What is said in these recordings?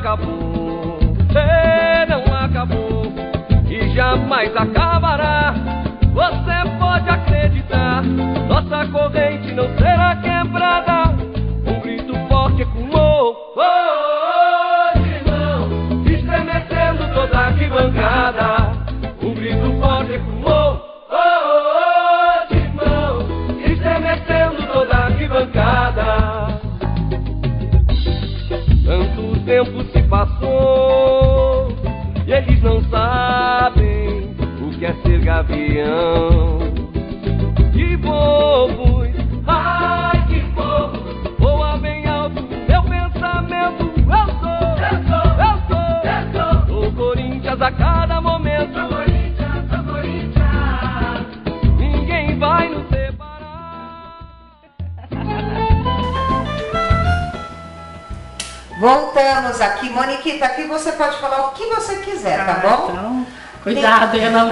acabou, não acabou e jamais acabará. Você pode acreditar, nossa corrente não será quebrada. Um grito forte ecoou, oh, oh, oh, irmão, estremecendo toda a arquibancada. Um grito forte ecoou, oh, oh, oh, irmão, estremecendo toda a arquibancada. Tanto tempo se passou e eles não sabem o que é ser gavião. Que bobos, ai que bobos, voa bem alto meu pensamento. Eu sou Corinthians a cada momento. Sou Corinthians, ninguém vai nos separar. Voltamos aqui. Moniquita, aqui você pode falar o que você quiser, tá bom? Então, cuidado, eu não...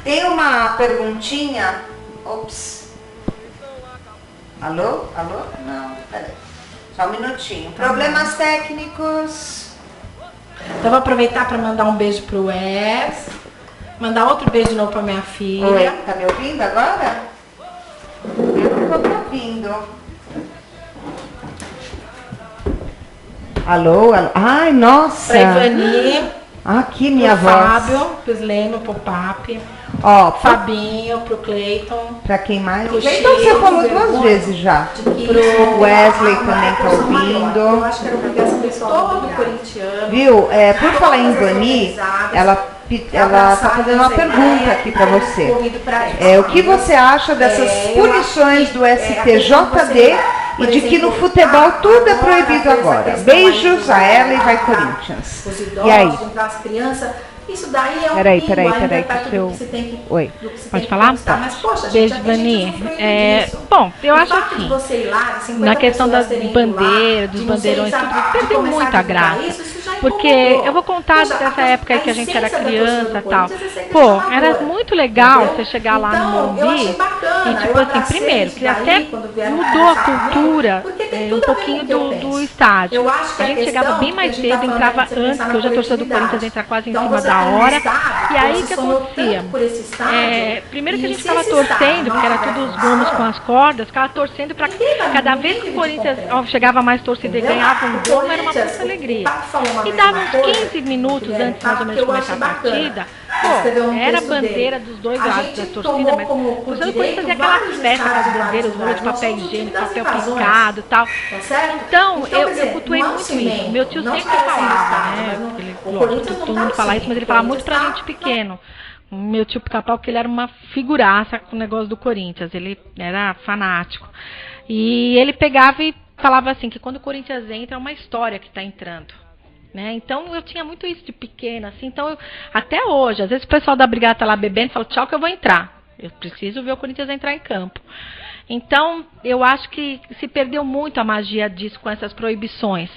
Tem uma perguntinha. Ops. Alô? Alô? Não, peraí. Só um minutinho. Problemas técnicos. Então, vou aproveitar para mandar um beijo pro Wes. Mandar outro beijo de novo pra minha filha. Oi, tá me ouvindo agora? Eu não tô me ouvindo. Alô, alô? Ai, nossa! Pra Ivani. Aqui, minha pro voz. Fábio, pro Sleno, pro Papi. Ó, Fabinho, pro Cleiton. pra quem mais? Pro Então você Chico, falou duas vezes já. Pro Wesley também tá Eu ouvindo. acho que era porque essa pessoa todo corintiano. Viu? Por falar em Ivani, ela tá fazendo uma pergunta aqui pra você. O que você acha dessas punições do STJD e de que no futebol tudo é proibido agora? Beijos a ela e vai Corinthians. E aí? As crianças, isso daí é um Peraí, pingo ainda que perto do eu... que você tem que... Oi. Pode falar? Mas, poxa, Beijo, gente, a gente Vani. Bom, eu acho assim, na questão das bandeiras, dos bandeirões, tudo perdeu muito a graça. Porque eu vou contar dessa época aí que a gente era criança e tal. Pô, era muito legal você chegar lá no Morumbi e, tipo assim, primeiro, que até mudou a cultura um pouquinho do estádio. A gente chegava bem mais cedo, entrava antes, que hoje a torcida do Corinthians entra quase em cima da hora. E aí o que acontecia? Primeiro que a gente ficava torcendo, porque era tudo os gomos com as cordas, ficava torcendo para cada vez que o Corinthians chegava mais torcida e ganhava um gol, era uma puta alegria. E dava uns 15 minutos antes, mais ou menos, de começar a partida, era a bandeira dos dois lados da torcida, mas o torcedor do Corinthians fazia aquela festa com as bandeiras, rolo de papel higiênico, papel picado e tal. Então, eu cultuei muito isso. Meu tio sempre falava, né? Todo mundo fala isso, mas ele falava muito pra gente pequeno. Meu tio Pica-Pau, que ele era uma figuraça com o negócio do Corinthians, ele era fanático. E ele pegava e falava assim, que quando o Corinthians entra, é uma história que tá entrando. Né? Então eu tinha muito isso de pequena, assim, então até hoje, às vezes o pessoal da brigada tá lá bebendo e fala, tchau que eu vou entrar. Eu preciso ver o Corinthians entrar em campo. Então, eu acho que se perdeu muito a magia disso com essas proibições.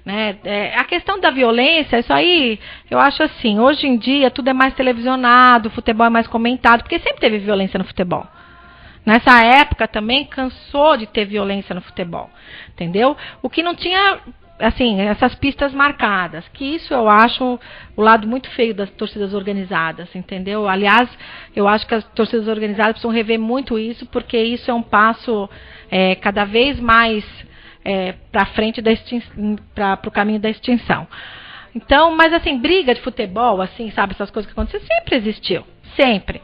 Né? A questão da violência, isso aí, eu acho assim, hoje em dia tudo é mais televisionado, o futebol é mais comentado, porque sempre teve violência no futebol. Nessa época também cansou de ter violência no futebol, entendeu? O que não tinha... assim, essas pistas marcadas, que isso eu acho o lado muito feio das torcidas organizadas, entendeu? Aliás, eu acho que as torcidas organizadas precisam rever muito isso, porque isso é um passo cada vez mais para frente para o caminho da extinção. Então, mas assim, briga de futebol, assim, sabe, essas coisas que acontecem, sempre existiu, sempre.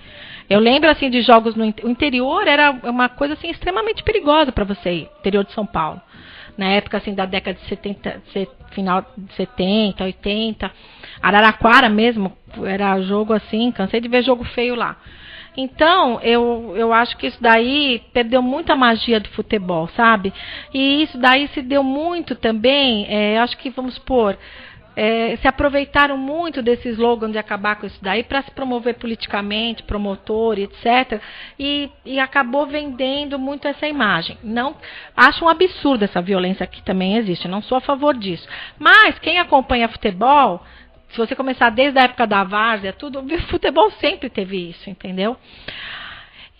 Eu lembro, assim, de jogos no interior, era uma coisa, assim, extremamente perigosa para você ir, interior de São Paulo. Na época, assim, da década de 70, final de 70, 80, Araraquara mesmo, era jogo assim, cansei de ver jogo feio lá. Então, eu acho que isso daí perdeu muita magia do futebol, sabe? E isso daí se deu muito também, acho que, vamos supor, se aproveitaram muito desse slogan de acabar com isso daí para se promover politicamente, promotor, etc. E acabou vendendo muito essa imagem. Não, acho um absurdo essa violência que também existe, não sou a favor disso. Mas quem acompanha futebol, se você começar desde a época da várzea, tudo, o futebol sempre teve isso, entendeu?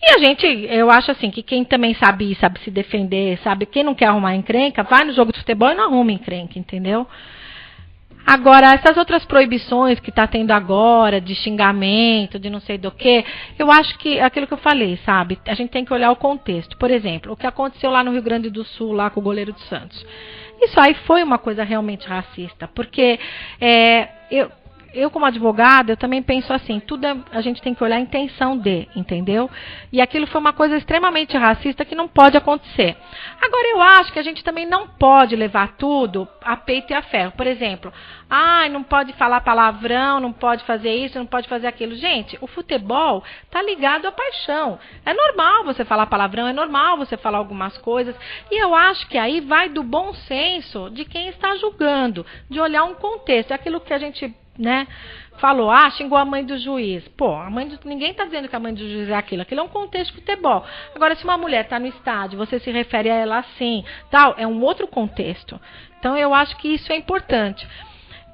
E a gente, eu acho assim, que quem também sabe se defender, sabe, quem não quer arrumar encrenca, vai no jogo de futebol e não arruma encrenca, entendeu? Agora, essas outras proibições que está tendo agora, de xingamento, de não sei do que, eu acho que aquilo que eu falei, sabe? A gente tem que olhar o contexto. Por exemplo, o que aconteceu lá no Rio Grande do Sul, lá com o goleiro do Santos. Isso aí foi uma coisa realmente racista, porque eu como advogada, eu também penso assim, tudo a gente tem que olhar a intenção de, entendeu? E aquilo foi uma coisa extremamente racista que não pode acontecer. Agora, eu acho que a gente também não pode levar tudo a peito e a ferro. Por exemplo, não pode falar palavrão, não pode fazer isso, não pode fazer aquilo. Gente, o futebol tá ligado à paixão. É normal você falar palavrão, é normal você falar algumas coisas. E eu acho que aí vai do bom senso de quem está julgando, de olhar um contexto. É aquilo que a gente falou, xingou a mãe do juiz. Pô, ninguém está dizendo que a mãe do juiz é aquilo. Aquilo é um contexto de futebol. Agora, se uma mulher está no estádio, você se refere a ela assim, tal, é um outro contexto. Então, eu acho que isso é importante.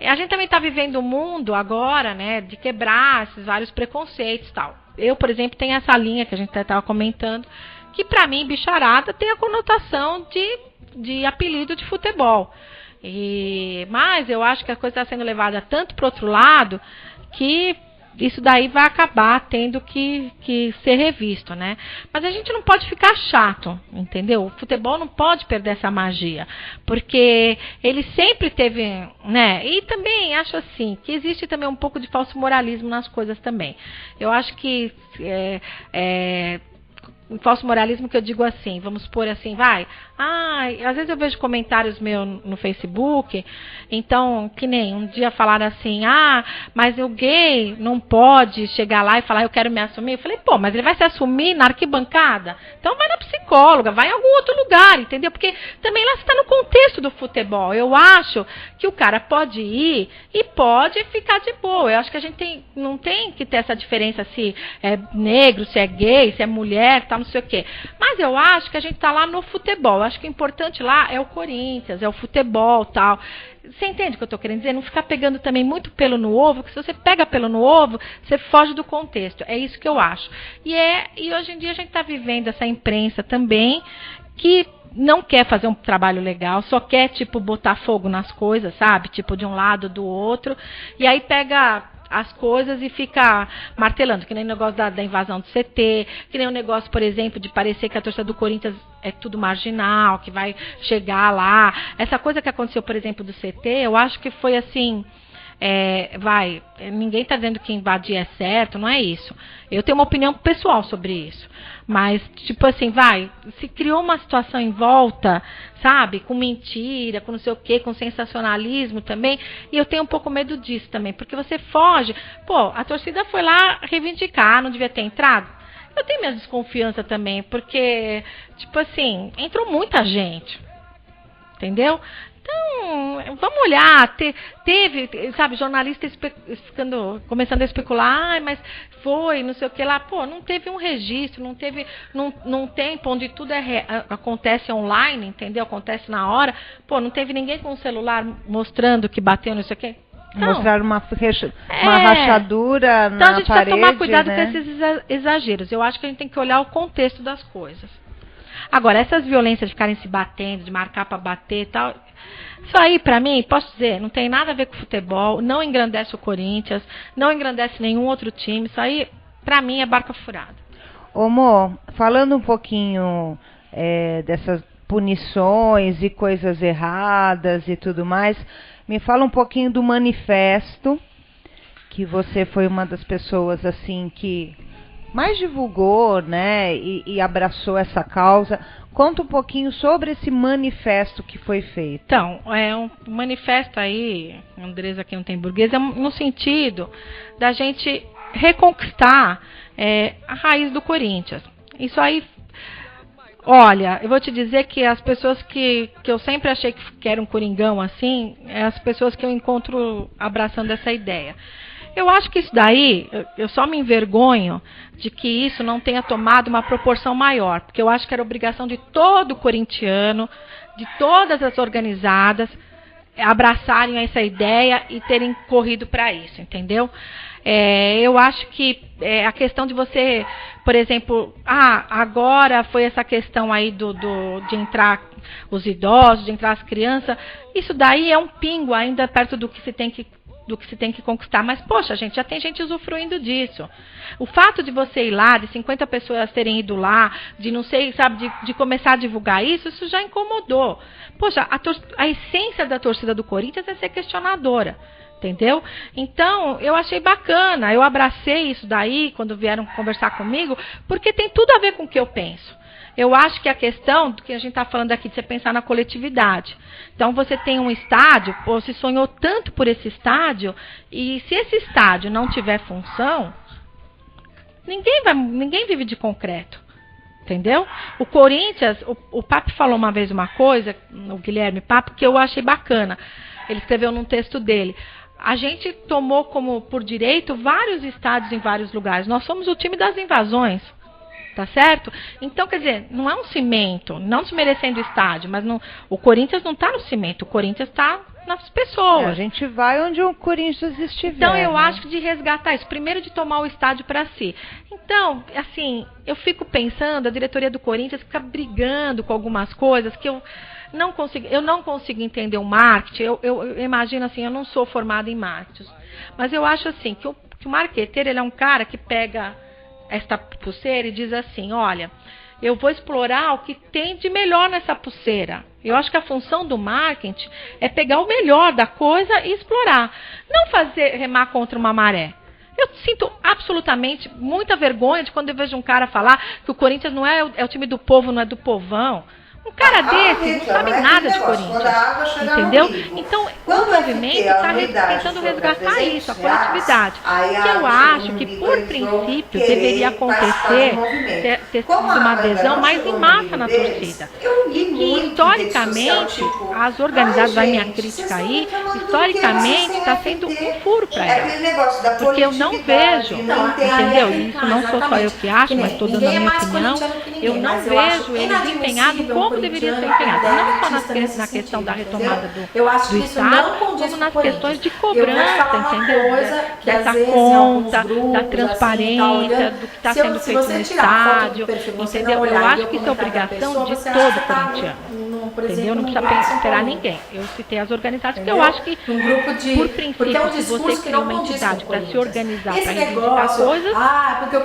A gente também está vivendo um mundo agora, de quebrar esses vários preconceitos, tal. Eu, por exemplo, tenho essa linha que a gente estava comentando, que para mim, bicharada, tem a conotação de apelido de futebol. Mas eu acho que a coisa está sendo levada tanto para o outro lado que isso daí vai acabar tendo que ser revisto, Mas a gente não pode ficar chato, entendeu? O futebol não pode perder essa magia, porque ele sempre teve, E também acho assim, que existe também um pouco de falso moralismo nas coisas também. Eu acho que um falso moralismo que eu digo assim, vamos supor assim, às vezes eu vejo comentários meus no Facebook, então, que nem um dia falaram assim, mas o gay não pode chegar lá e falar, eu quero me assumir. Eu falei, mas ele vai se assumir na arquibancada? Então vai na psicóloga, vai em algum outro lugar, entendeu? Porque também lá você está no contexto do futebol. Eu acho que o cara pode ir e pode ficar de boa. Eu acho que a gente não tem que ter essa diferença se é negro, se é gay, se é mulher, tal, não sei o quê. Mas eu acho que a gente está lá no futebol. Eu acho que o importante lá é o Corinthians, é o futebol, tal. Você entende o que eu estou querendo dizer? Não ficar pegando também muito pelo no ovo, porque se você pega pelo no ovo, você foge do contexto. É isso que eu acho. E hoje em dia a gente está vivendo essa imprensa também que não quer fazer um trabalho legal, só quer, botar fogo nas coisas, sabe? De um lado, do outro. E aí pega as coisas e fica martelando, que nem o negócio da invasão do CT, que nem o negócio, por exemplo, de parecer que a torcida do Corinthians é tudo marginal, que vai chegar lá. Essa coisa que aconteceu, por exemplo, do CT, eu acho que foi assim, ninguém está dizendo que invadir é certo, não é isso. Eu tenho uma opinião pessoal sobre isso. Mas, se criou uma situação em volta, sabe, com mentira, com não sei o quê, com sensacionalismo também, e eu tenho um pouco medo disso também, porque você foge. A torcida foi lá reivindicar, não devia ter entrado. Eu tenho minha desconfiança também, porque, entrou muita gente, entendeu? Então, vamos olhar, teve, sabe, jornalista começando a especular, mas foi, não sei o que lá, não teve um registro, não teve, num tempo onde tudo acontece online, entendeu? Acontece na hora, não teve ninguém com o celular mostrando que bateu, não sei o que. Então, mostrar uma rachadura na parede. Então a gente precisa tomar cuidado com esses exageros. Eu acho que a gente tem que olhar o contexto das coisas. Agora, essas violências de ficarem se batendo, de marcar para bater e tal, isso aí, pra mim, posso dizer, não tem nada a ver com futebol, não engrandece o Corinthians, não engrandece nenhum outro time, isso aí, pra mim, é barca furada. Ô, Mo, falando um pouquinho dessas punições e coisas erradas e tudo mais, me fala um pouquinho do manifesto, que você foi uma das pessoas, assim, que mais divulgou, e abraçou essa causa. Conta um pouquinho sobre esse manifesto que foi feito. Então, um manifesto aí, Andresa aqui não tem burguês, no sentido da gente reconquistar a raiz do Corinthians. Isso aí, olha, eu vou te dizer que as pessoas que eu sempre achei que eram coringão assim, é as pessoas que eu encontro abraçando essa ideia. Eu acho que isso daí, eu só me envergonho de que isso não tenha tomado uma proporção maior, porque eu acho que era obrigação de todo corintiano, de todas as organizadas, abraçarem essa ideia e terem corrido para isso, entendeu? Eu acho que a questão de você, por exemplo, agora foi essa questão aí de entrar os idosos, de entrar as crianças, isso daí é um pingo ainda perto do que se tem que conquistar. Mas, poxa, gente, já tem gente usufruindo disso. O fato de você ir lá, de 50 pessoas terem ido lá, de não sei, sabe, de começar a divulgar isso já incomodou. Poxa, a essência da torcida do Corinthians é ser questionadora. Entendeu? Então, eu achei bacana, eu abracei isso daí quando vieram conversar comigo, porque tem tudo a ver com o que eu penso. Eu acho que a questão do que a gente está falando aqui, de você pensar na coletividade. Então, você tem um estádio, você sonhou tanto por esse estádio, e se esse estádio não tiver função, ninguém vive de concreto. Entendeu? O Corinthians, o Papo falou uma vez uma coisa, o Guilherme Papo, que eu achei bacana. Ele escreveu num texto dele. A gente tomou como por direito vários estádios em vários lugares. Nós somos o time das invasões, tá certo? Então, quer dizer, não é um cimento, não desmerecendo o estádio, mas o Corinthians não está no cimento, o Corinthians está nas pessoas. A gente vai onde o Corinthians estiver. Então, eu acho que de resgatar isso, primeiro de tomar o estádio para si. Então, assim, eu fico pensando, a diretoria do Corinthians fica brigando com algumas coisas que eu não consigo entender o marketing. Eu imagino assim, eu não sou formada em marketing, mas eu acho assim que o marqueteiro, ele é um cara que pega esta pulseira e diz assim, olha, eu vou explorar o que tem de melhor nessa pulseira. Eu acho que a função do marketing é pegar o melhor da coisa e explorar, não remar contra uma maré. Eu sinto absolutamente muita vergonha de quando eu vejo um cara falar que o Corinthians não é o time do povo, não é do povão. Um cara desse não sabe nada de Corinthians, entendeu? Então, o movimento está tentando resgatar isso, a coletividade. Que eu acho que, por princípio, deveria acontecer, ter sido uma adesão mais em massa na torcida. E que, historicamente, as organizadas, vai minha crítica aí, historicamente está sendo um furo para elas. Porque eu não vejo, entendeu? Isso não sou só eu que acho, mas estou dando a minha opinião. Eu não vejo eles empenhados como deveria ser empenhado, não só na questão da retomada do Estado, como nas questões de cobrança, entendeu? Dessa conta, da transparência, do que está sendo feito no estádio, entendeu? Eu acho que isso é obrigação de todo corintiano. Entendeu? Não precisa esperar ninguém. Eu citei as organizadas, porque eu acho que, por princípio, se você cria uma entidade para se organizar, para reivindicar coisas,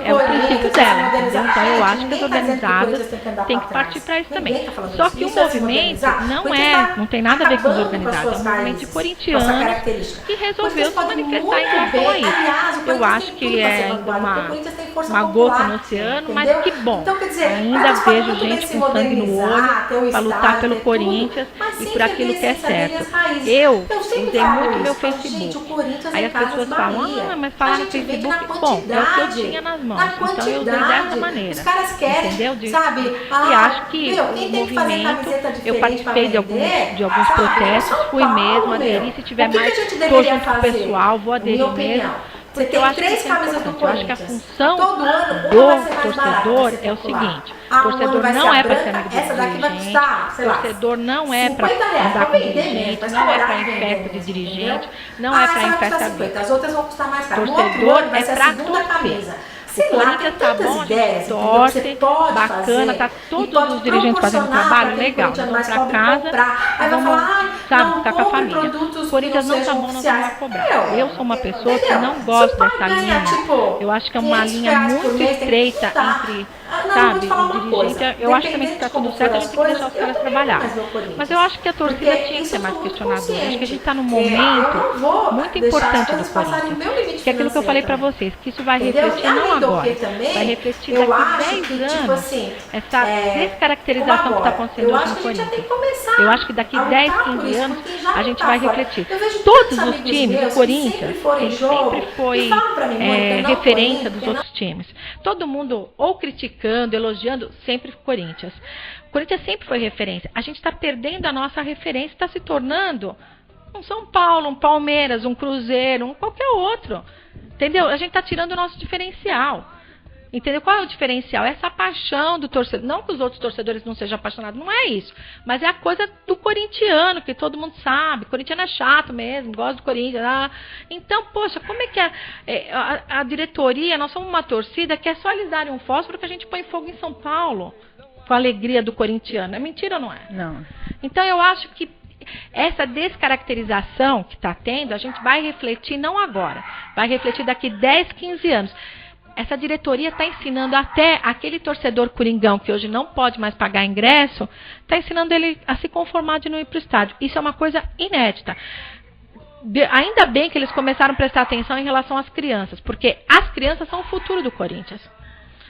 é o princípio dela. Entendeu? Então, eu acho que as organizadas têm que partir para isso também. Só que o movimento não tem nada a ver com os organizados. É um movimento de corintianos que resolveu se manifestar em relação a isso. Eu acho que é uma gota no oceano, mas que bom. Ainda vejo gente com sangue no olho para lutar pelo Corinthians e por aquilo que é certo. Eu usei muito meu Facebook. Aí as pessoas falam, mas falar no Facebook, bom, é o que eu tinha nas mãos. Então eu usei dessa maneira. Entendeu? E acho que o movimento, eu participei de alguns protestos, fui mesmo, aderi. Se tiver mais, estou junto com o pessoal, vou aderir mesmo. Porque eu acho que isso é importante. Eu acho que a função do torcedor é o seguinte: o torcedor não é para ser amigo do dirigente, o torcedor não é para andar com dirigente, não é para ir em festa de dirigente, não é para ir em festa de torcedor, é para torcer. O Corinthians tá bom, a gente torce, bacana, tá todos os dirigentes fazendo trabalho legal. Nós vamos pra casa e vamos, sabe, ficar com a família. O Corinthians não tá bom, nós vamos cobrar. Eu sou uma pessoa que não gosto dessa linha. Eu acho que é uma linha muito estreita entre, sabe, o dirigente. Eu acho também que tá tudo certo, a gente tem que deixar os caras trabalhar. Mas eu acho que a torcida tinha que ser mais questionadora. Acho que a gente tá num momento muito importante do Corinthians. Que é aquilo que eu falei pra vocês, que isso vai refletir não agora. Vai refletir daqui 10 anos essa descaracterização que está acontecendo hoje no Corinthians. Eu acho que daqui 10, 15 anos a gente vai refletir. Todos os times do Corinthians, ele sempre foi referência dos outros times. Todo mundo ou criticando, elogiando, sempre o Corinthians. O Corinthians sempre foi referência. A gente está perdendo a nossa referência, está se tornando um São Paulo, um Palmeiras, um Cruzeiro, um qualquer outro. Entendeu? A gente está tirando o nosso diferencial. Entendeu? Qual é o diferencial? Essa paixão do torcedor. Não que os outros torcedores não sejam apaixonados, não é isso. Mas é a coisa do corintiano, que todo mundo sabe. Corintiano é chato mesmo, gosta do Corinthians. Então, poxa, como é que a diretoria, nós somos uma torcida que é só eles darem um fósforo que a gente põe fogo em São Paulo. Com a alegria do corintiano. É mentira ou não é? Não. Então, eu acho que essa descaracterização que está tendo, a gente vai refletir não agora. Vai refletir daqui 10, 15 anos. Essa diretoria está ensinando até aquele torcedor coringão que hoje não pode mais pagar ingresso, está ensinando ele a se conformar de não ir para o estádio. Isso é uma coisa inédita. Ainda bem que eles começaram a prestar atenção em relação às crianças, porque as crianças são o futuro do Corinthians.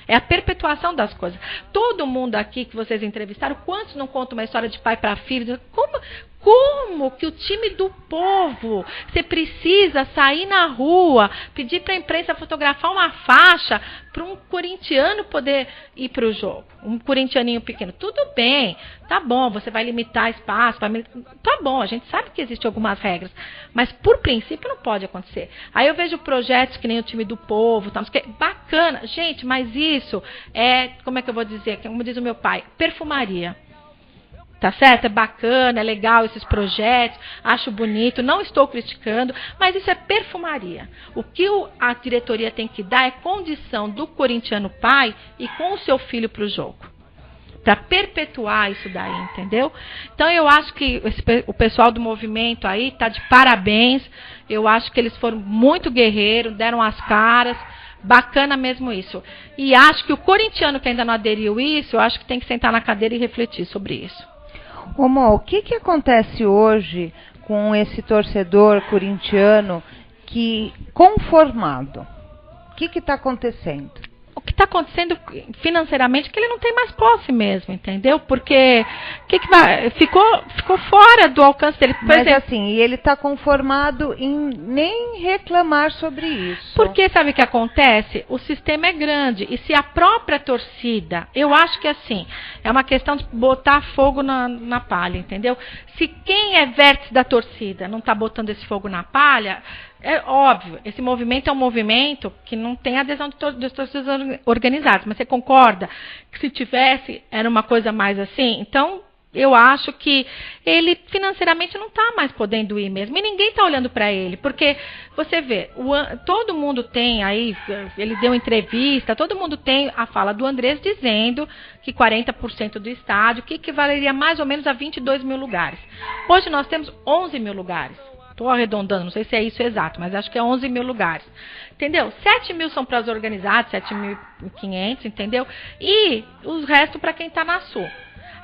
É a perpetuação das coisas. Todo mundo aqui que vocês entrevistaram, quantos não contam uma história de pai para filho? Como que o time do povo, você precisa sair na rua, pedir para a imprensa fotografar uma faixa para um corintiano poder ir para o jogo? Um corintianinho pequeno. Tudo bem, tá bom, você vai limitar espaço, tá bom, a gente sabe que existem algumas regras, mas por princípio não pode acontecer. Aí eu vejo projetos que nem o time do povo, tá, bacana, gente, mas isso é, como é que eu vou dizer, como diz o meu pai, perfumaria. Tá certo? É bacana, é legal esses projetos, acho bonito, não estou criticando, mas isso é perfumaria. O que a diretoria tem que dar é condição do corintiano pai e com o seu filho para o jogo. Para perpetuar isso daí, entendeu? Então eu acho que o pessoal do movimento aí tá de parabéns. Eu acho que eles foram muito guerreiros, deram as caras. Bacana mesmo isso. E acho que o corintiano que ainda não aderiu isso, eu acho que tem que sentar na cadeira e refletir sobre isso. Ô Mo, o que acontece hoje com esse torcedor corintiano conformado? O que está acontecendo? O que está acontecendo financeiramente é que ele não tem mais posse mesmo, entendeu? Porque ficou fora do alcance dele. Por exemplo, assim, e ele está conformado em nem reclamar sobre isso. Porque sabe o que acontece? O sistema é grande. E se a própria torcida, eu acho que assim, é uma questão de botar fogo na palha, entendeu? Se quem é vértice da torcida não está botando esse fogo na palha, é óbvio, esse movimento é um movimento que não tem adesão dos torcedores organizados, mas você concorda que se tivesse, era uma coisa mais assim? Então, eu acho que ele financeiramente não está mais podendo ir mesmo, e ninguém está olhando para ele, porque você vê, todo mundo tem aí, ele deu entrevista, todo mundo tem a fala do Andrés dizendo que 40% do estádio, que equivaleria mais ou menos a 22 mil lugares. Hoje nós temos 11 mil lugares. Estou arredondando, não sei se é isso exato, mas acho que é 11 mil lugares. Entendeu? 7 mil são para os organizados, 7.500, entendeu? E os restos para quem está na Sul.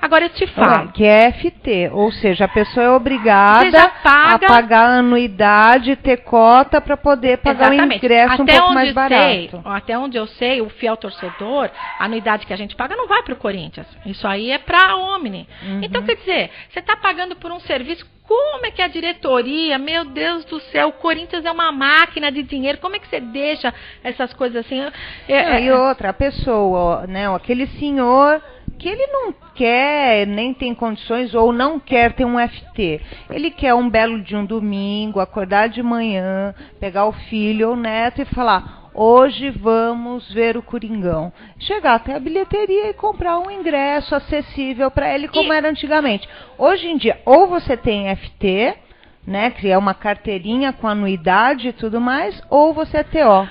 Agora eu te falo. Que é FT, ou seja, a pessoa é obrigada a pagar a anuidade, ter cota para poder pagar o ingresso um pouco mais barato. Até onde eu sei, o fiel torcedor, a anuidade que a gente paga não vai para o Corinthians. Isso aí é para a Omni. Uhum. Então, quer dizer, você está pagando por um serviço. Como é que a diretoria, meu Deus do céu, o Corinthians é uma máquina de dinheiro, como é que você deixa essas coisas assim? E outra, a pessoa, né, aquele senhor que ele não quer, nem tem condições ou não quer ter um FT. Ele quer um belo de um domingo, acordar de manhã, pegar o filho ou o neto e falar: hoje vamos ver o Coringão. Chegar até a bilheteria e comprar um ingresso acessível para ele, como era antigamente. Hoje em dia, ou você tem FT, né, que é uma carteirinha com anuidade e tudo mais, ou você é TO.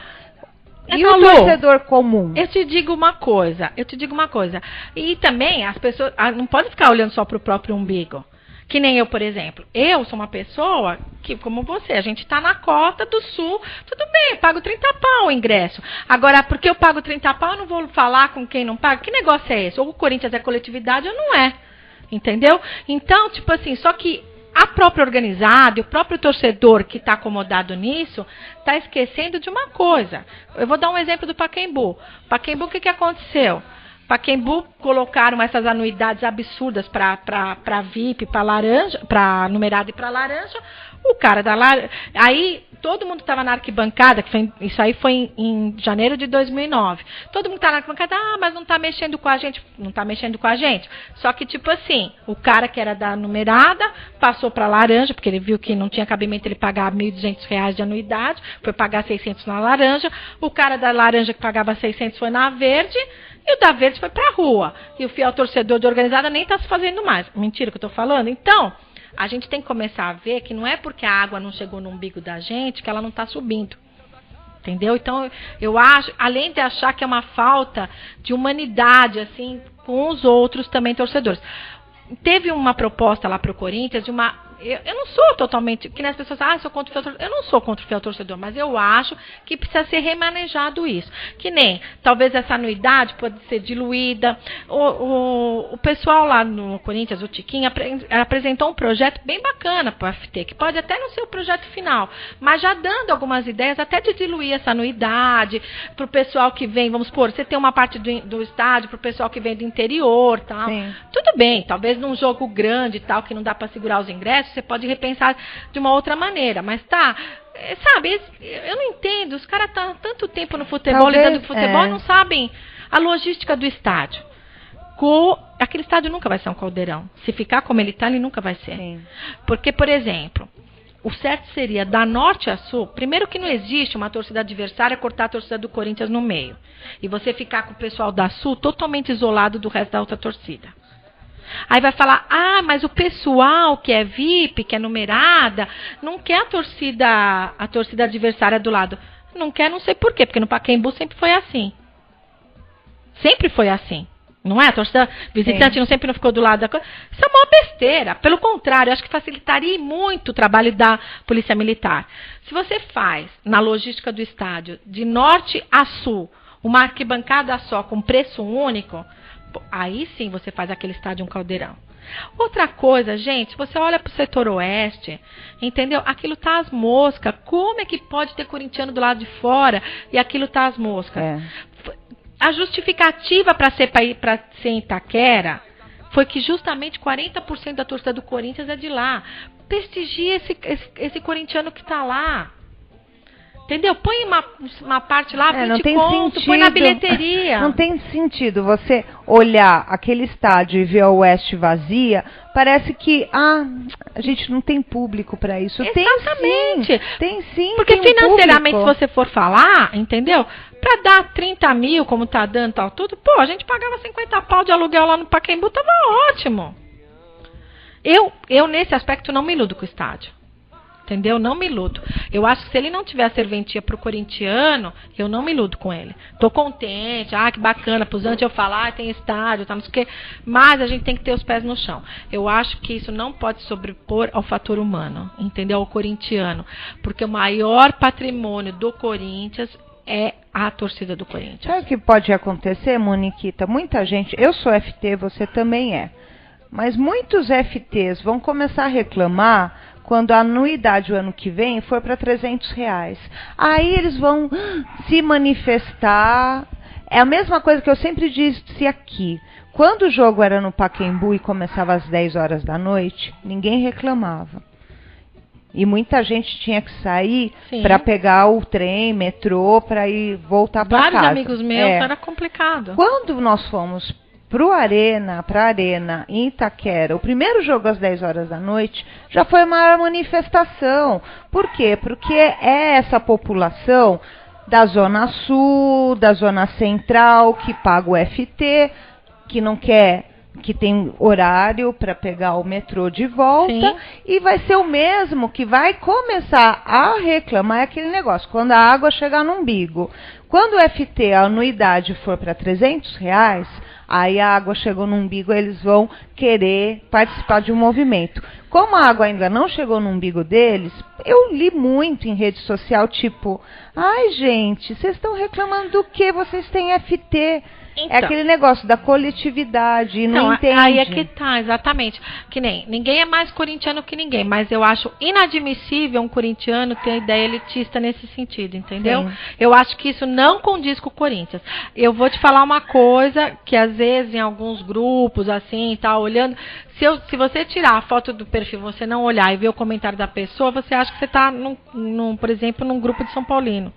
E o torcedor comum? Eu te digo uma coisa. E também as pessoas não podem ficar olhando só para o próprio umbigo. Que nem eu, por exemplo. Eu sou uma pessoa que, como você, a gente está na cota do Sul, tudo bem, eu pago 30 pau o ingresso. Agora, porque eu pago 30 pau, eu não vou falar com quem não paga? Que negócio é esse? Ou o Corinthians é coletividade ou não é. Entendeu? Então, tipo assim, só que a própria organizada e o próprio torcedor que está acomodado nisso está esquecendo de uma coisa. Eu vou dar um exemplo do Pacaembu. Pacaembu, o que aconteceu? Pacaembu colocaram essas anuidades absurdas para VIP, para laranja, para numerado e para laranja. O cara da Laranja... Aí todo mundo estava na arquibancada, isso aí foi em janeiro de 2009. Todo mundo estava na arquibancada, mas não está mexendo com a gente. Não está mexendo com a gente. Só que, tipo assim, o cara que era da numerada passou para Laranja, porque ele viu que não tinha cabimento ele pagar R$1.200 de anuidade, foi pagar 600 na Laranja. O cara da Laranja que pagava 600 foi na Verde, e o da Verde foi para a rua. E o fiel torcedor de organizada nem está se fazendo mais. Mentira que eu estou falando? Então... A gente tem que começar a ver que não é porque a água não chegou no umbigo da gente que ela não está subindo. Entendeu? Então, eu acho, além de achar que é uma falta de humanidade, assim, com os outros também torcedores. Teve uma proposta lá para o Corinthians de uma... Eu não sou totalmente... Que nem as pessoas falam, sou contra o fiel torcedor. Eu não sou contra o fiel torcedor, mas eu acho que precisa ser remanejado isso. Que nem, talvez essa anuidade pode ser diluída. O pessoal lá no Corinthians, o Tiquinho, apresentou um projeto bem bacana para o FT, que pode até não ser o projeto final, mas já dando algumas ideias até de diluir essa anuidade para o pessoal que vem, vamos supor, você tem uma parte do estádio para o pessoal que vem do interior, tal. Sim. Tudo bem, talvez num jogo grande e tal, que não dá para segurar os ingressos, você pode repensar de uma outra maneira, mas sabe, eu não entendo, os caras estão há tanto tempo no futebol, lidando com futebol, não sabem a logística do estádio. Aquele estádio nunca vai ser um caldeirão. Se ficar como ele está, ele nunca vai ser. Sim. Porque, por exemplo, o certo seria, da norte a sul, primeiro que não existe uma torcida adversária cortar a torcida do Corinthians no meio. E você ficar com o pessoal da sul totalmente isolado do resto da outra torcida. Aí vai falar, mas o pessoal que é VIP, que é numerada, não quer a torcida adversária do lado. Não quer, não sei por quê, porque no Pacaembu sempre foi assim. Sempre foi assim. Não é? A torcida visitante sempre não ficou do lado da coisa. Isso é uma besteira. Pelo contrário, eu acho que facilitaria muito o trabalho da Polícia Militar. Se você faz, na logística do estádio, de norte a sul, uma arquibancada só, com preço único... Aí sim você faz aquele estádio um caldeirão. Outra coisa, gente, você olha pro setor oeste, entendeu? Aquilo tá às moscas. Como é que pode ter corintiano do lado de fora e aquilo tá às moscas? A justificativa para ser em Itaquera foi que justamente 40% da torcida do Corinthians é de lá. Prestigie esse corintiano que tá lá. Entendeu? Põe uma parte lá, 20 conto, põe na bilheteria. Não tem sentido você olhar aquele estádio e ver a Oeste vazia, parece que a gente não tem público para isso. Exatamente. Tem sim. Porque tem financeiramente, se você for falar, entendeu? Para dar 30 mil, como tá dando tal, tudo, a gente pagava 50 pau de aluguel lá no Pacaembu, tava ótimo. Eu nesse aspecto, não me iludo com o estádio. Entendeu? Não me iludo. Eu acho que se ele não tiver a serventia pro corintiano, eu não me iludo com ele. Tô contente, que bacana, pros antes eu falar, tem estádio, não sei o quê. Mas a gente tem que ter os pés no chão. Eu acho que isso não pode sobrepor ao fator humano, entendeu? Ao corintiano. Porque o maior patrimônio do Corinthians é a torcida do Corinthians. Sabe o que pode acontecer, Moniquita? Muita gente, eu sou FT, você também é. Mas muitos FTs vão começar a reclamar quando a anuidade o ano que vem for para R$300. Aí eles vão se manifestar. É a mesma coisa que eu sempre disse aqui. Quando o jogo era no Pacaembu e começava às 10 horas da noite, ninguém reclamava. E muita gente tinha que sair para pegar o trem, metrô, para ir voltar para casa. Vários amigos meus, era complicado. Quando nós fomos pra Arena, em Itaquera, o primeiro jogo às 10 horas da noite, já foi uma manifestação. Por quê? Porque é essa população da Zona Sul, da Zona Central, que paga o FT, que não quer, que tem horário para pegar o metrô de volta, e vai ser o mesmo que vai começar a reclamar aquele negócio, quando a água chegar no umbigo. Quando o FT, a anuidade, for para R$300, aí a água chegou no umbigo, eles vão querer participar de um movimento. Como a água ainda não chegou no umbigo deles, eu li muito em rede social, tipo, gente, vocês estão reclamando do quê? Vocês têm FT. É aquele negócio da coletividade, não entende. Aí é que tá, exatamente. Que nem, ninguém é mais corintiano que ninguém, mas eu acho inadmissível um corintiano ter ideia elitista nesse sentido, entendeu? Sim. Eu acho que isso não condiz com o Corinthians. Eu vou te falar uma coisa, que às vezes em alguns grupos, assim, tá olhando, se você tirar a foto do perfil, você não olhar e ver o comentário da pessoa, você acha que você tá, por exemplo, num grupo de São Paulino.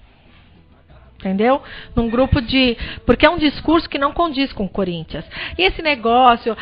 Entendeu? Num grupo de... Porque é um discurso que não condiz com o Corinthians. E esse negócio,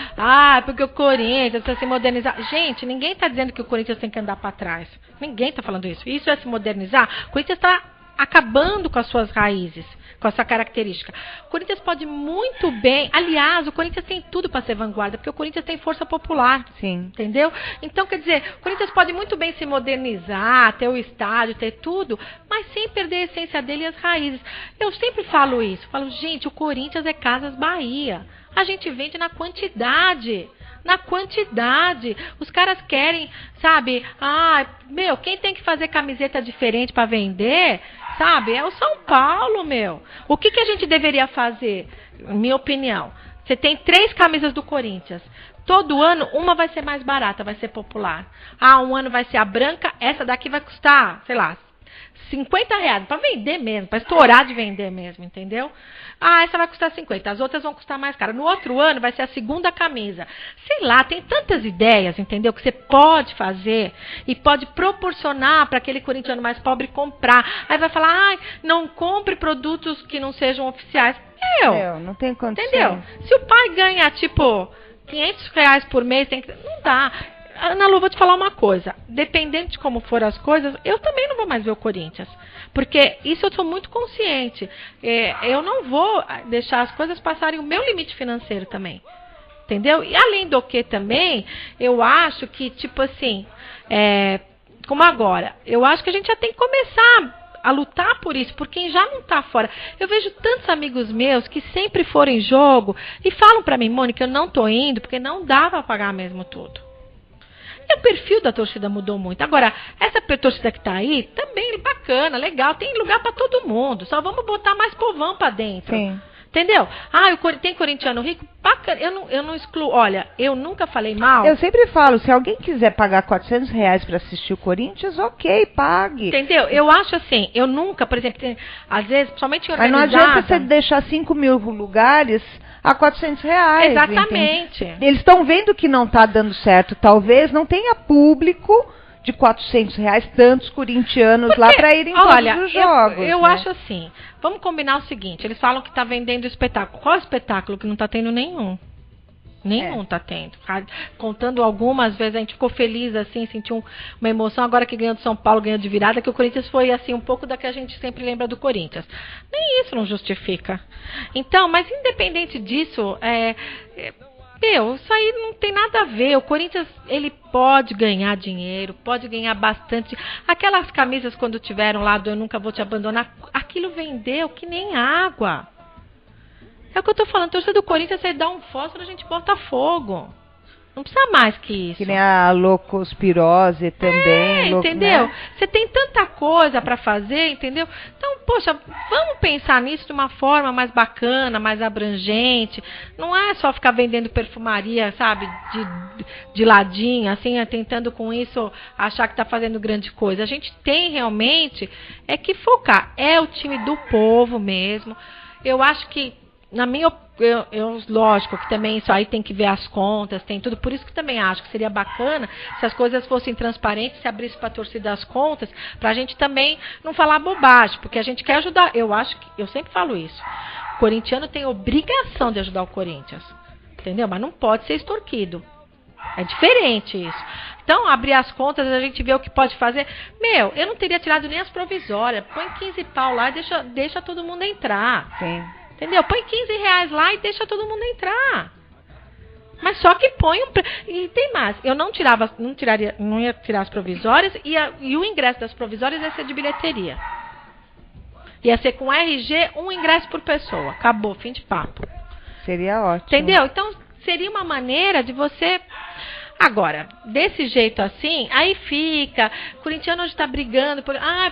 porque o Corinthians precisa se modernizar. Gente, ninguém está dizendo que o Corinthians tem que andar para trás. Ninguém está falando isso. Isso é se modernizar. O Corinthians está acabando com as suas raízes, com essa característica. O Corinthians pode muito bem... Aliás, o Corinthians tem tudo para ser vanguarda, porque o Corinthians tem força popular. Sim. Entendeu? Então, quer dizer, o Corinthians pode muito bem se modernizar, ter o estádio, ter tudo, mas sem perder a essência dele e as raízes. Eu sempre falo isso. Falo, gente, o Corinthians é Casas Bahia. A gente vende na quantidade. Na quantidade. Os caras querem, sabe? Quem tem que fazer camiseta diferente para vender, sabe? É o São Paulo, meu. O que a gente deveria fazer? Minha opinião. Você tem 3 camisas do Corinthians. Todo ano, uma vai ser mais barata, vai ser popular. Um ano vai ser a branca, essa daqui vai custar, sei lá, R$50, para vender mesmo, para estourar de vender mesmo, entendeu? Essa vai custar 50, as outras vão custar mais caro. No outro ano vai ser a segunda camisa. Sei lá, tem tantas ideias, entendeu? Que você pode fazer e pode proporcionar para aquele corintiano mais pobre comprar. Aí vai falar, não compre produtos que não sejam oficiais. Não tem condição. Entendeu? Se o pai ganha, tipo, R$500 por mês, não dá. Ana Lu, vou te falar uma coisa. Dependendo de como for as coisas, eu também não vou mais ver o Corinthians. Porque isso eu sou muito consciente. Eu não vou deixar as coisas passarem o meu limite financeiro também. Entendeu? E além do que também, eu acho que, tipo assim, como agora, eu acho que a gente já tem que começar a lutar por isso, por quem já não tá fora. Eu vejo tantos amigos meus que sempre foram em jogo e falam pra mim, Mônica, eu não tô indo porque não dá pra pagar mesmo tudo. E o perfil da torcida mudou muito. Agora, essa torcida que tá aí, também bacana, legal, tem lugar pra todo mundo. Só vamos botar mais povão pra dentro. Sim. Entendeu? Tem corintiano rico? Bacana. Eu não excluo. Olha, eu nunca falei mal. Eu sempre falo, se alguém quiser pagar R$400 para assistir o Corinthians, ok, pague. Entendeu? Eu acho assim, eu nunca, por exemplo, às vezes, principalmente organizada... Mas não adianta você deixar 5.000 lugares a R$400. Exatamente. Entende? Eles estão vendo que não está dando certo. Talvez não tenha público de R$400, tantos corintianos lá para irem todos os jogos. Eu né? acho assim, vamos combinar o seguinte, eles falam que está vendendo espetáculo. Qual espetáculo que não está tendo nenhum? Nenhum tá tendo. Contando algumas vezes, a gente ficou feliz, assim, sentiu uma emoção. Agora que ganhou do São Paulo, ganhou de virada, que o Corinthians foi, assim, um pouco da que a gente sempre lembra do Corinthians. Nem isso não justifica. Então, mas independente disso, isso aí não tem nada a ver. O Corinthians, ele pode ganhar dinheiro, pode ganhar bastante. Aquelas camisas, quando tiveram lá do Eu Nunca Vou Te Abandonar, aquilo vendeu que nem água. É o que eu tô falando, torcida do Corinthians, você dá um fósforo, a gente bota fogo. Não precisa mais que isso. Que nem a loucospirose também. Entendeu? Né? Você tem tanta coisa para fazer, entendeu? Então, poxa, vamos pensar nisso de uma forma mais bacana, mais abrangente. Não é só ficar vendendo perfumaria, sabe, de ladinho, assim, tentando com isso achar que tá fazendo grande coisa. A gente tem realmente que focar. É o time do povo mesmo. Eu acho que, na minha opinião, lógico que também isso aí tem que ver as contas, tem tudo. Por isso que também acho que seria bacana se as coisas fossem transparentes, se abrisse para a torcida as contas, para a gente também não falar bobagem, porque a gente quer ajudar. Eu sempre falo isso. O corintiano tem obrigação de ajudar o Corinthians, entendeu? Mas não pode ser extorquido. É diferente isso. Então, abrir as contas, a gente vê o que pode fazer. Eu não teria tirado nem as provisórias. Põe 15 pau lá e deixa todo mundo entrar. Sim. Entendeu? Põe R$15 lá e deixa todo mundo entrar. Mas só que põe E tem mais. Eu não ia tirar as provisórias e o ingresso das provisórias ia ser de bilheteria. Ia ser com RG, um ingresso por pessoa. Acabou, fim de papo. Seria ótimo. Entendeu? Então, seria uma maneira de você Agora, desse jeito assim, aí fica, corintiano hoje tá brigando,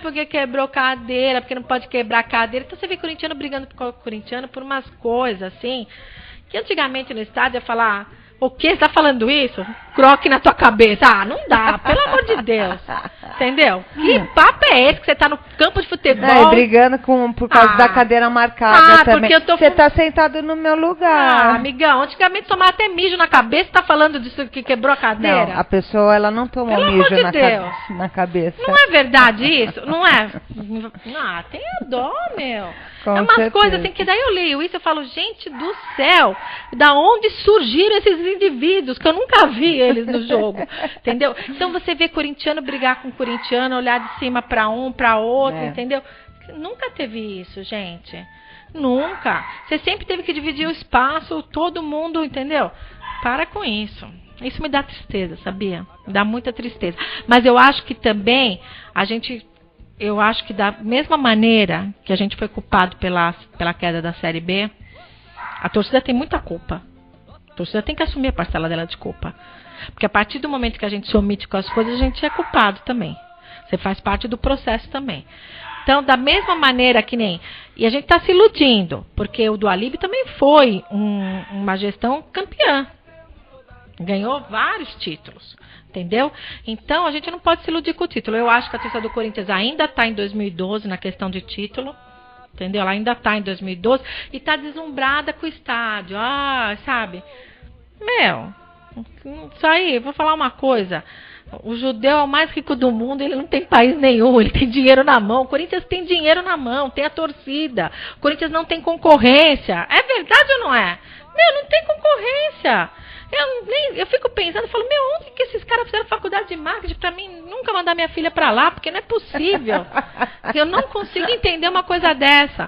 porque quebrou cadeira, porque não pode quebrar cadeira. Então você vê corintiano brigando com corintiano por umas coisas assim, que antigamente no estádio ia falar, o quê? Você tá falando isso? Croque na tua cabeça. Ah, não dá, pelo amor de Deus. Entendeu? Que papo é esse que você tá no campo de futebol? Brigando por causa da cadeira marcada também. Você tá sentado no meu lugar. Ah, amigão, antigamente tomava até mijo na cabeça, tá falando disso que quebrou a cadeira? Não, a pessoa, ela não tomou mijo na cabeça. Não é verdade isso? Não é? Ah, tem dó, meu. Com é umas certeza. coisas assim que daí eu leio isso e falo, gente do céu, da onde surgiram esses indivíduos que eu nunca vi eles no jogo, entendeu? Então você vê corintiano brigar com corintiano, olhar de cima para um, para outro, entendeu? Nunca teve isso, gente. Nunca. Você sempre teve que dividir o espaço, todo mundo, entendeu? Para com isso. Isso me dá tristeza, sabia? Me dá muita tristeza. Mas eu acho que também eu acho que da mesma maneira que a gente foi culpado pela queda da Série B, a torcida tem muita culpa. A torcida tem que assumir a parcela dela de culpa. Porque a partir do momento que a gente se omite com as coisas, a gente é culpado também. Você faz parte do processo também. Então, da mesma maneira que nem... E a gente está se iludindo, porque o do Alibe também foi uma gestão campeã. Ganhou vários títulos. Entendeu? Então, a gente não pode se iludir com o título. Eu acho que a torcida do Corinthians ainda está em 2012 na questão de título. Entendeu? Ela ainda está em 2012 e está deslumbrada com o estádio. Ah, sabe? Meu, isso aí, eu vou falar uma coisa. O judeu é o mais rico do mundo, ele não tem país nenhum, ele tem dinheiro na mão. O Corinthians tem dinheiro na mão, tem a torcida. O Corinthians não tem concorrência. É verdade ou não é? Meu, não tem concorrência. Eu fico pensando, eu falo, onde que esses caras fizeram faculdade de marketing pra mim nunca mandar minha filha pra lá? Porque não é possível. Eu não consigo entender uma coisa dessa.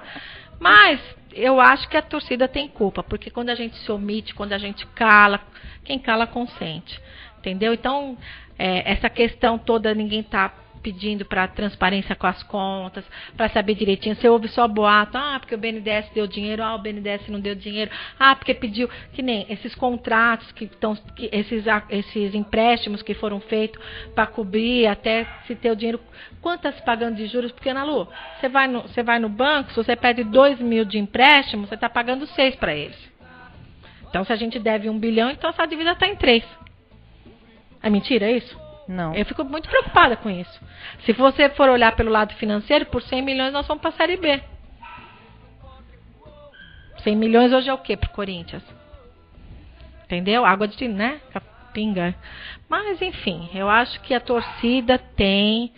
Mas eu acho que a torcida tem culpa, porque quando a gente se omite, quando a gente cala, quem cala consente. Entendeu? Então, essa questão toda, ninguém tá pedindo para transparência com as contas, para saber direitinho. Você ouve só boato, porque o BNDES deu dinheiro, o BNDES não deu dinheiro, porque pediu, que nem esses contratos esses empréstimos que foram feitos para cobrir até se ter o dinheiro, quantas pagando de juros? Porque, Ana Lu, você vai no banco, se você pede 2 mil de empréstimo, você está pagando 6 para eles. Então, se a gente deve 1 bilhão, então essa dívida está em 3. É mentira isso? Não. Eu fico muito preocupada com isso. Se você for olhar pelo lado financeiro, por 100 milhões nós vamos para a Série B. 100 milhões hoje é o quê para o Corinthians? Entendeu? Água de, pinga. Mas, enfim, eu acho que a torcida tem...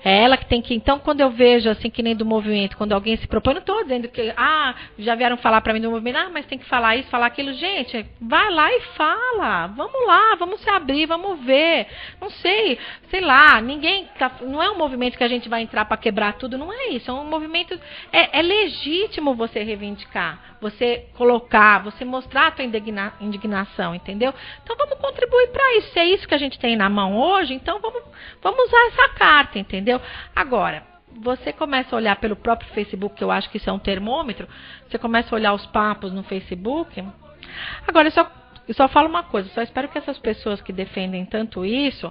É ela que tem que... Então, quando eu vejo, assim, que nem do movimento, quando alguém se propõe, não estou dizendo que... já vieram falar para mim do movimento, mas tem que falar isso, falar aquilo. Gente, vai lá e fala. Vamos lá, vamos se abrir, vamos ver. Não sei lá, ninguém... não é um movimento que a gente vai entrar para quebrar tudo, não é isso. É um movimento... É legítimo você reivindicar, você colocar, você mostrar a tua indignação, entendeu? Então, vamos contribuir para isso. Se é isso que a gente tem na mão hoje, então vamos usar essa carta, entendeu? Agora, você começa a olhar pelo próprio Facebook, que eu acho que isso é um termômetro, você começa a olhar os papos no Facebook. Agora, eu só falo uma coisa, só espero que essas pessoas que defendem tanto isso,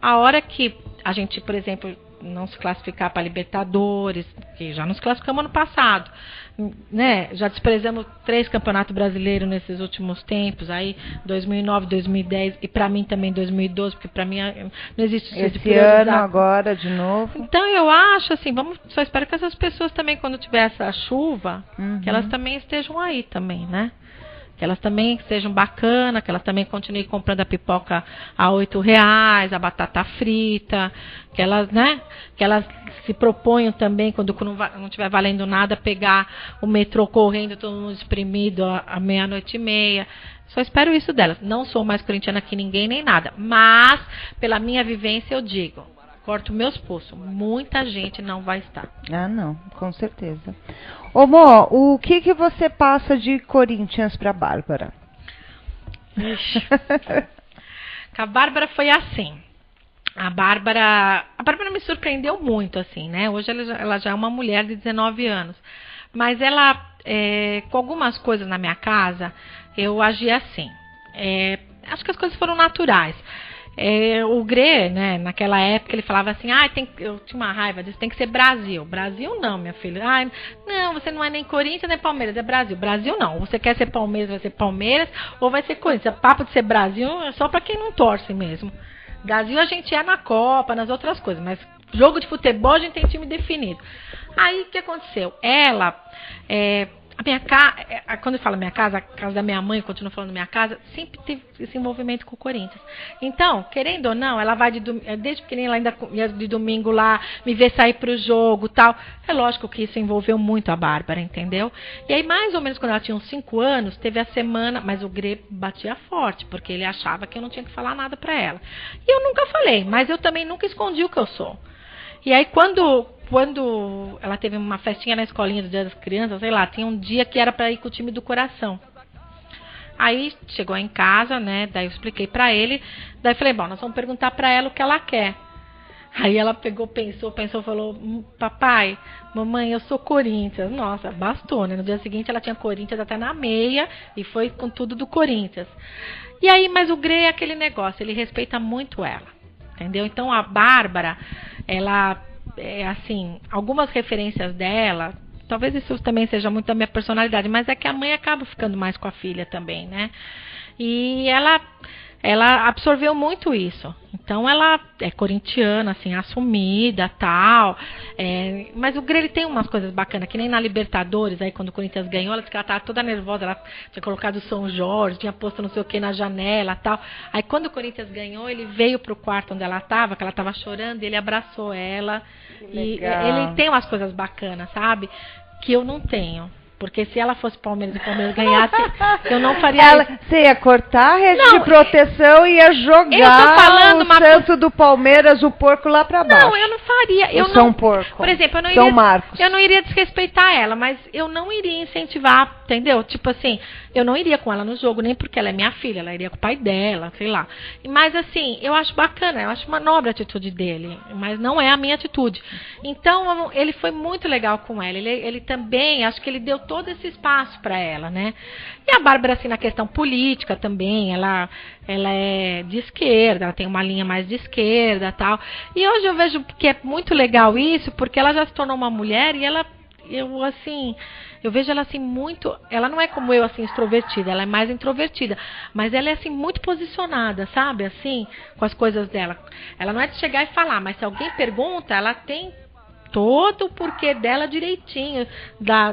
a hora que a gente, por exemplo, não se classificar para Libertadores, que já nos classificamos ano passado, né? Já desprezamos 3 campeonatos brasileiros nesses últimos tempos, aí 2009, 2010 e para mim também 2012, porque para mim não existe esse ano agora de novo. Então eu acho assim, só espero que essas pessoas também, quando tiver essa chuva, que elas também estejam aí também, né? Que elas também sejam bacanas, que elas também continuem comprando a pipoca a R$8, a batata frita, que elas, que elas se proponham também, quando não estiver valendo nada, pegar o metrô correndo, todo mundo espremido à 00:30. Só espero isso delas. Não sou mais corintiana que ninguém, nem nada. Mas, pela minha vivência, eu digo, corto meus pulsos. Muita gente não vai estar. Não, com certeza. Ô, Mó, o que você passa de Corinthians pra Bárbara? Ixi. Com a Bárbara foi assim. A Bárbara me surpreendeu muito, assim, né? Hoje ela já é uma mulher de 19 anos. Mas ela, com algumas coisas na minha casa, eu agi assim. acho que as coisas foram naturais. O Grê, né, naquela época, ele falava assim, eu tinha uma raiva disso, tem que ser Brasil. Brasil não, minha filha. Não, você não é nem Corinthians nem Palmeiras, é Brasil. Brasil não. Você quer ser Palmeiras, vai ser Palmeiras, ou vai ser Corinthians. Papo de ser Brasil é só pra quem não torce mesmo. Brasil a gente é na Copa, nas outras coisas, mas jogo de futebol a gente tem time definido. Aí, o que aconteceu? Ela, a minha casa, quando eu falo minha casa, a casa da minha mãe, continuo falando minha casa, sempre teve esse envolvimento com o Corinthians. Então, querendo ou não, ela vai desde pequenininha, ela ainda ia de domingo lá, me ver sair pro jogo e tal. É lógico que isso envolveu muito a Bárbara, entendeu? E aí, mais ou menos, quando ela tinha uns 5 anos, teve a semana, mas o Grê batia forte, porque ele achava que eu não tinha que falar nada pra ela. E eu nunca falei, mas eu também nunca escondi o que eu sou. E aí, quando ela teve uma festinha na escolinha do Dia das Crianças, sei lá, tinha um dia que era para ir com o time do coração. Aí chegou em casa, né? Daí eu expliquei pra ele. Daí falei, bom, nós vamos perguntar pra ela o que ela quer. Aí ela pegou, pensou, falou, papai, mamãe, eu sou Corinthians. Nossa, bastou, né? No dia seguinte ela tinha Corinthians até na meia e foi com tudo do Corinthians. E aí, mas o Grê é aquele negócio, ele respeita muito ela, entendeu? Então a Bárbara, ela, assim, algumas referências dela, talvez isso também seja muito da minha personalidade, mas é que a mãe acaba ficando mais com a filha também, né? E ela absorveu muito isso. Então ela é corintiana, assim, assumida, tal. Mas o Grê, ele tem umas coisas bacanas, que nem na Libertadores, aí quando o Corinthians ganhou, ela disse que ela estava toda nervosa, ela tinha colocado o São Jorge, tinha posto não sei o que na janela, tal. Aí quando o Corinthians ganhou, ele veio pro quarto onde ela estava, que ela estava chorando, e ele abraçou ela. E ele tem umas coisas bacanas, sabe? Que eu não tenho. Porque se ela fosse Palmeiras e o Palmeiras ganhasse, eu não faria isso. Você ia cortar a rede de proteção e ia jogar o santo do Palmeiras, o porco, lá pra baixo. Não, eu não faria. São Porco. Por exemplo, eu não iria desrespeitar ela, mas eu não iria incentivar, entendeu? Tipo assim, eu não iria com ela no jogo, nem porque ela é minha filha, ela iria com o pai dela, sei lá. Mas assim, eu acho bacana, eu acho uma nobre atitude dele, mas não é a minha atitude. Então, ele foi muito legal com ela. Ele também, acho que ele deu todo esse espaço para ela, né? E a Bárbara, assim, na questão política também, ela é de esquerda, ela tem uma linha mais de esquerda, tal. E hoje eu vejo que é muito legal isso, porque ela já se tornou uma mulher e eu vejo ela assim muito, ela não é como eu, assim, extrovertida, ela é mais introvertida, mas ela é assim muito posicionada, sabe, assim, com as coisas dela. Ela não é de chegar e falar, mas se alguém pergunta, ela tem todo o porquê dela direitinho,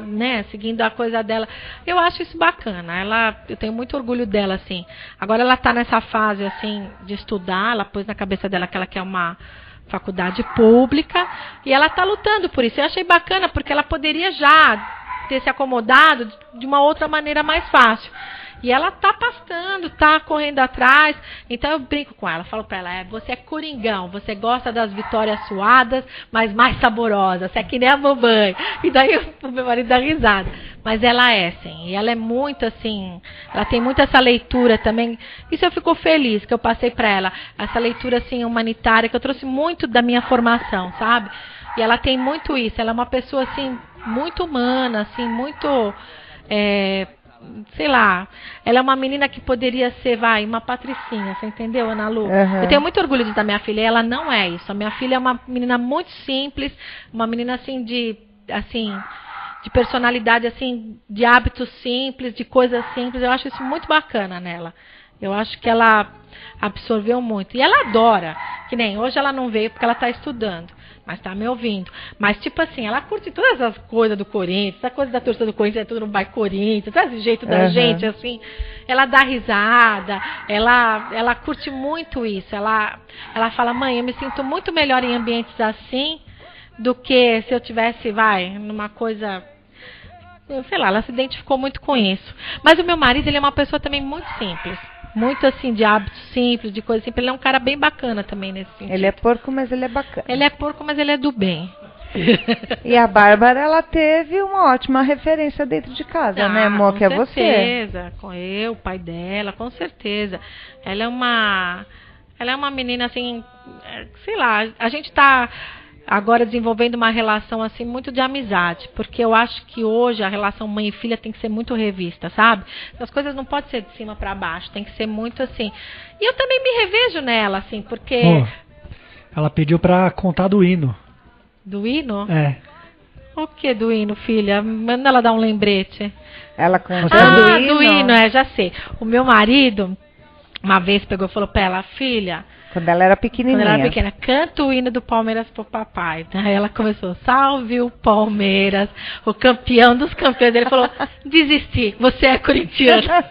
né, seguindo a coisa dela. Eu acho isso bacana. Eu tenho muito orgulho dela, assim. Agora ela tá nessa fase, assim, de estudar, ela pôs na cabeça dela que ela quer uma faculdade pública, e ela tá lutando por isso. Eu achei bacana, porque ela poderia já ter se acomodado de uma outra maneira mais fácil. E ela tá pastando, tá correndo atrás. Então eu brinco com ela, falo pra ela, você é coringão, você gosta das vitórias suadas, mas mais saborosas, você é que nem a mamãe. E daí o meu marido dá risada. Mas ela é, sim, e ela é muito assim, ela tem muito essa leitura também. Isso eu fico feliz que eu passei pra ela, essa leitura assim humanitária, que eu trouxe muito da minha formação, sabe? E ela tem muito isso, ela é uma pessoa assim, muito humana, assim, muito... sei lá, ela é uma menina que poderia ser, uma patricinha, você entendeu, Ana Lu? Uhum. Eu tenho muito orgulho disso da minha filha, e ela não é isso. A minha filha é uma menina muito simples, uma menina assim de personalidade, assim, de hábitos simples, de coisas simples. Eu acho isso muito bacana nela. Eu acho que ela absorveu muito. E ela adora, que nem hoje ela não veio porque ela está estudando, mas tá me ouvindo. Mas, tipo assim, ela curte todas as coisas do Corinthians, essa coisa da torcida do Corinthians, é tudo no bairro Corinthians, esse jeito da gente, assim. Ela dá risada, ela curte muito isso. Ela fala, mãe, eu me sinto muito melhor em ambientes assim do que se eu tivesse, numa coisa... Sei lá, ela se identificou muito com isso. Mas o meu marido, ele é uma pessoa também muito simples. Muito assim, de hábitos simples, de coisas simples. Ele é um cara bem bacana também nesse sentido. Ele é porco, mas ele é bacana. Ele é porco, mas ele é do bem. E a Bárbara, ela teve uma ótima referência dentro de casa, né, amor? Que é você. Com certeza. Com eu, o pai dela, com certeza. Ela é uma menina assim, sei lá, a gente tá... agora desenvolvendo uma relação assim muito de amizade, porque eu acho que hoje a relação mãe e filha tem que ser muito revista, sabe? As coisas não podem ser de cima para baixo, tem que ser muito assim. E eu também me revejo nela, assim, porque... ela pediu pra contar do hino. Do hino? É. O que do hino, filha? Manda ela dar um lembrete. Ela conta do hino, já sei. O meu marido, uma vez pegou e falou pra ela, filha... Quando ela era pequenininha. Quando ela era pequena, canta o hino do Palmeiras pro papai. Aí ela começou, salve o Palmeiras, o campeão dos campeões. Ele falou, desisti, você é corintiana.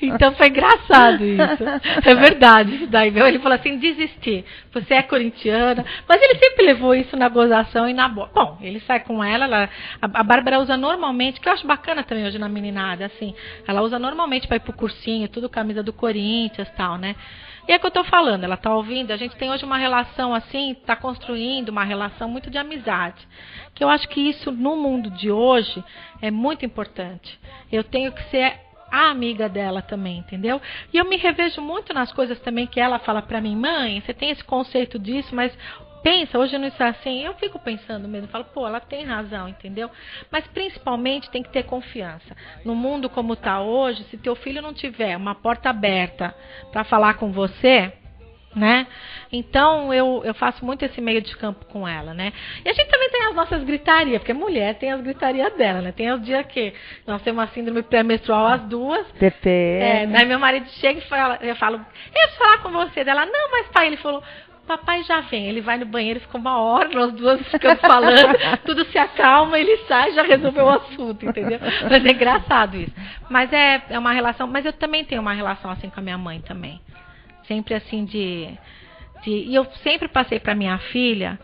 Então foi engraçado isso. É verdade. Daí ele falou assim, desisti, você é corintiana. Mas ele sempre levou isso na gozação e na boa. Bom, ele sai com ela, a Bárbara usa normalmente, que eu acho bacana também hoje na meninada, assim. Ela usa normalmente para ir pro cursinho, tudo camisa do Corinthians e tal, né? E é o que eu estou falando, ela está ouvindo, a gente tem hoje uma relação assim, está construindo uma relação muito de amizade. Que eu acho que isso no mundo de hoje é muito importante. Eu tenho que ser a amiga dela também, entendeu? E eu me revejo muito nas coisas também que ela fala para mim, mãe, você tem esse conceito disso, mas... pensa, hoje não está assim, eu fico pensando mesmo, falo, pô, ela tem razão, entendeu? Mas principalmente tem que ter confiança. No mundo como está hoje, se teu filho não tiver uma porta aberta para falar com você, né? Então eu faço muito esse meio de campo com ela, né? E a gente também tem as nossas gritarias, porque mulher tem as gritarias dela, né? Tem os dias que nós temos uma síndrome pré-menstrual as duas. TP. Daí meu marido chega e fala, eu falo, eu preciso falar com você. Dela, não, mas pai, ele falou, papai já vem, ele vai no banheiro, fica uma hora, nós duas ficamos falando, tudo se acalma, ele sai, já resolveu o assunto, entendeu? Mas é engraçado isso. Mas é uma relação, mas eu também tenho uma relação assim com a minha mãe também. Sempre assim e eu sempre passei para minha filha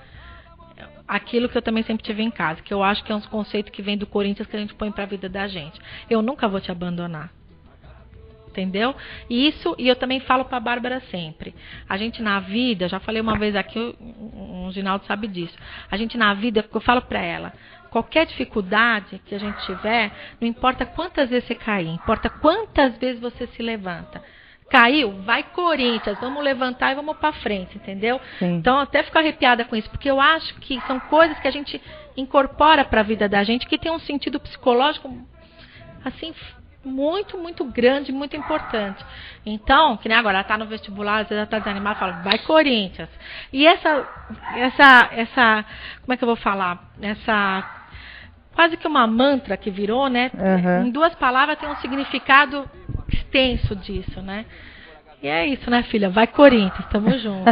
aquilo que eu também sempre tive em casa, que eu acho que é uns conceitos que vem do Corinthians que a gente põe para a vida da gente. Eu nunca vou te abandonar. Entendeu? E eu também falo para a Bárbara sempre. A gente na vida, já falei uma vez aqui, o Ginaldo sabe disso. A gente na vida, eu falo para ela, qualquer dificuldade que a gente tiver, não importa quantas vezes você cair, importa quantas vezes você se levanta. Caiu? Vai Corinthians, vamos levantar e vamos para frente, entendeu? Sim. Então eu até fico arrepiada com isso, porque eu acho que são coisas que a gente incorpora para a vida da gente, que tem um sentido psicológico, assim, muito, muito grande, muito importante. Então, que nem agora, ela está no vestibular, às vezes ela está desanimada, fala, vai Corinthians. E essa, como é que eu vou falar? Essa, quase que uma mantra que virou, né? Uhum. Em 2 palavras tem um significado extenso disso, né? E é isso, né, filha? Vai Corinthians, tamo junto.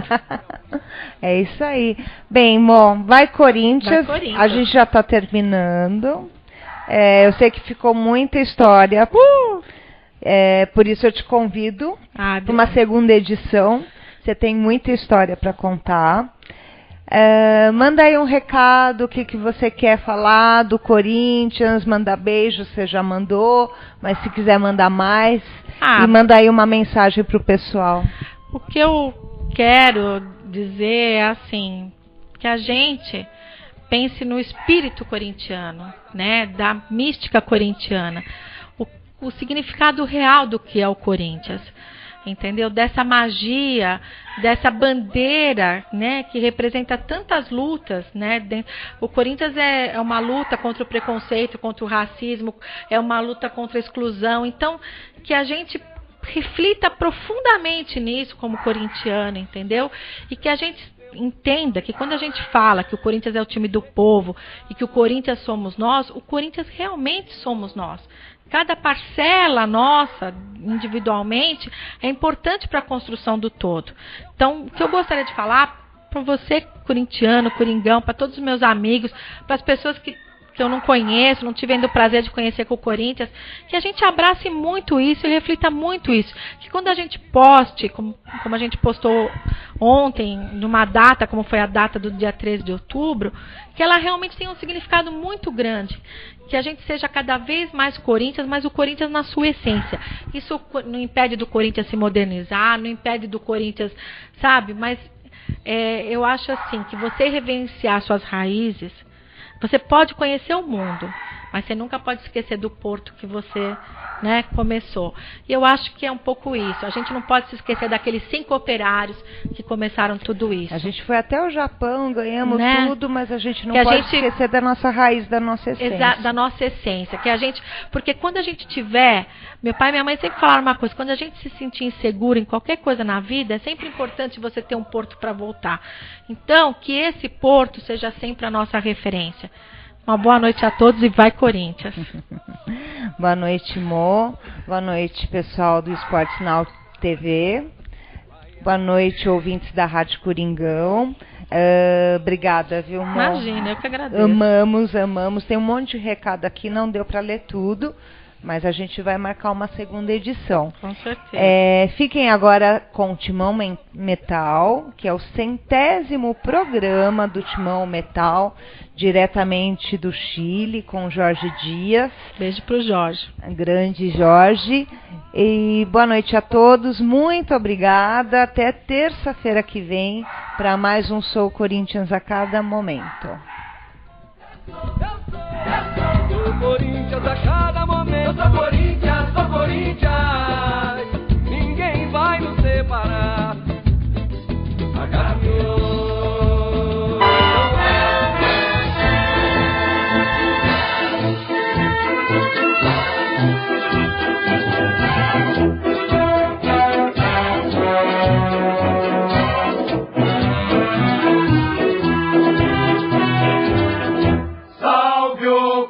É isso aí. Bem, Mo, vai Corinthians. Vai Corinthians. A gente já está terminando. Eu sei que ficou muita história. Por isso eu te convido para uma segunda edição. Você tem muita história para contar. Manda aí um recado, o que você quer falar do Corinthians, manda beijo, você já mandou, mas se quiser mandar mais, e manda aí uma mensagem para o pessoal. O que eu quero dizer é assim, que a gente pense no espírito corintiano, né, da mística corintiana, o significado real do que é o Corinthians. Entendeu? Dessa magia, dessa bandeira, né, que representa tantas lutas, né? O Corinthians é uma luta contra o preconceito, contra o racismo, é uma luta contra a exclusão. Então, que a gente reflita profundamente nisso como corintiano, entendeu? E que a gente entenda que quando a gente fala que o Corinthians é o time do povo e que o Corinthians somos nós, o Corinthians realmente somos nós. Cada parcela nossa, individualmente, é importante para a construção do todo. Então, o que eu gostaria de falar para você, corintiano, coringão, para todos os meus amigos, para as pessoas que eu não conheço, não tive ainda o prazer de conhecer com o Corinthians, que a gente abrace muito isso e reflita muito isso. Que quando a gente poste, como a gente postou ontem, numa data, como foi a data do dia 13 de outubro, que ela realmente tenha um significado muito grande. Que a gente seja cada vez mais Corinthians, mas o Corinthians na sua essência. Isso não impede do Corinthians se modernizar, não impede do Corinthians, sabe? Mas eu acho assim, que você reverenciar suas raízes, você pode conhecer o mundo, mas você nunca pode esquecer do porto que você, né, começou. E eu acho que é um pouco isso. A gente não pode se esquecer daqueles 5 operários que começaram tudo isso. A gente foi até o Japão, ganhamos, né, tudo, mas a gente não que pode esquecer da nossa raiz, da nossa essência. Da nossa essência. Que a gente, porque quando a gente tiver... Meu pai e minha mãe sempre falaram uma coisa. Quando a gente se sentir inseguro em qualquer coisa na vida, é sempre importante você ter um porto para voltar. Então, que esse porto seja sempre a nossa referência. Uma boa noite a todos e vai Corinthians. Boa noite, Mo. Boa noite, pessoal do Esportes Now TV. Boa noite, ouvintes da Rádio Coringão. Obrigada, viu, Mo? Imagina, eu que agradeço. Amamos. Tem um monte de recado aqui, não deu para ler tudo, mas a gente vai marcar uma segunda edição. Com certeza. Fiquem agora com o Timão Metal, que é o 100º programa do Timão Metal, diretamente do Chile, com Jorge Dias. Beijo pro Jorge. Grande Jorge. E boa noite a todos. Muito obrigada. Até terça-feira que vem para mais um Sou Corinthians a cada momento. Sou Corinthians a cada momento. Sou Corinthians, sou Corinthians. Ninguém vai nos separar. A cada Salve o